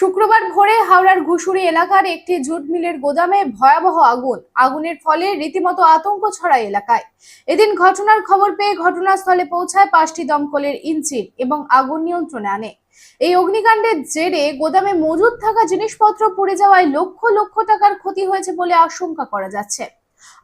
শুক্রবার ভোরে হাওড়ার ঘুষুরি এলাকার একটি জুট মিলের গোদামে ভয়াবহ আগুনের ফলে রীতিমতো আতঙ্ক ছড়ায় এলাকায়। এদিন ঘটনার খবর পেয়ে ঘটনাস্থলে পৌঁছায় 5টি দমকলের ইঞ্জিন এবং আগুন নিয়ন্ত্রণে আনে। এই অগ্নিকাণ্ডের জেরে গোদামে মজুদ থাকা জিনিসপত্র পুড়ে যাওয়ায় লক্ষ লক্ষ টাকার ক্ষতি হয়েছে বলে আশঙ্কা করা যাচ্ছে।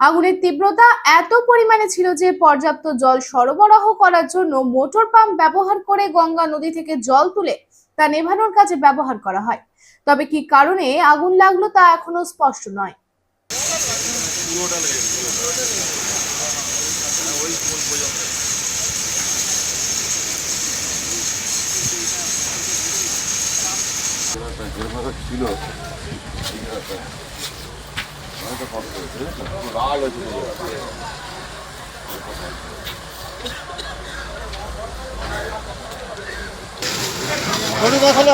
আগুনের তীব্রতা এত পরিমাণে ছিল যে পর্যাপ্ত জল সরবরাহ করার জন্য মোটর পাম্প ব্যবহার করে গঙ্গা নদী থেকে জল তুলে তা নেভানোর কাজে ব্যবহার করা হয়। তবে কি কারণে আগুন লাগলো তা এখনো স্পষ্ট নয়।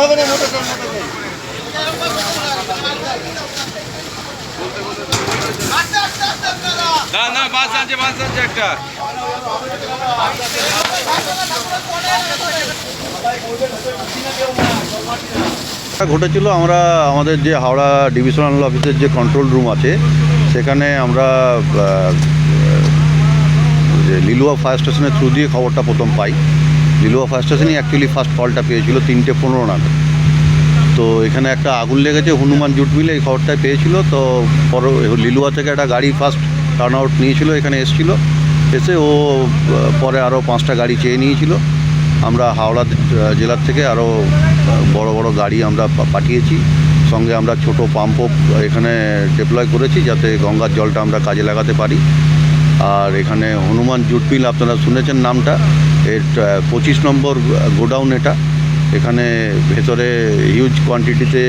হবে না মোটর না বাস আছে একটা ঘটেছিল। আমরা আমাদের যে হাওড়া ডিভিশনাল অফিসের যে কন্ট্রোল রুম আছে সেখানে আমরা যে লিলুয়া ফায়ার স্টেশনের থ্রু দিয়ে খবরটা প্রথম পাই। লিলুয়া ফায়ার স্টেশনই অ্যাকচুয়ালি ফার্স্ট কলটা পেয়েছিল 3:15 নাগাদ। তো এখানে একটা আগুন লেগেছে হনুমান জুট মিলে, এই খবরটাই পেয়েছিল। তো লিলুয়া থেকে একটা গাড়ি ফার্স্ট টার্ন আউট নিয়েছিল, এখানে এসে ও পরে আরও 5টা গাড়ি চেয়ে নিয়েছিল। আমরা হাওড়া জেলার থেকে আরও বড় বড় গাড়ি আমরা পাঠিয়েছি, সঙ্গে আমরা ছোট পাম্পও এখানে ডিপ্লয় করেছি যাতে গঙ্গার জলটা আমরা কাজে লাগাতে পারি। আর এখানে হনুমান জুট মিল আপনারা শুনেছেন নামটা, এর 25 নম্বর গোডাউন এটা। এখানে ভেতরে হিউজ কোয়ান্টিটিতে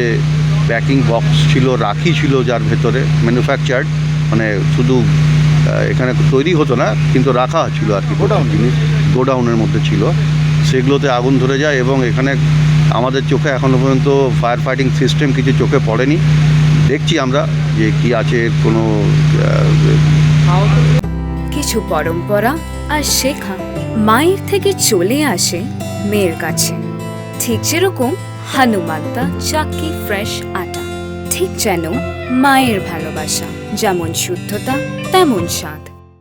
প্যাকিং বক্স ছিল, রাখি ছিল, যার ভেতরে ম্যানুফ্যাকচার্ড, মানে শুধু এখানে তৈরি হতো না কিন্তু রাখা ছিল আর কি, গোডাউনের মধ্যে ছিল। সেগুলোতে আগুন ধরে যায় এবং এখানে আমাদের চোখে এখনও পর্যন্ত ফায়ার ফাইটিং সিস্টেম কিছু চোখে পড়েনি। দেখছি আমরা যে কি আছে কোনো। কিছু পরম্পরা আর শেখা মায়ের থেকে চলে আসে মেয়ের কাছে, ঠিক যেরকম হনুমান্তা চাক্কি ফ্রেশ আটা, ঠিক যেন মায়ের ভালোবাসা, যেমন শুদ্ধতা তেমন স্বাদ।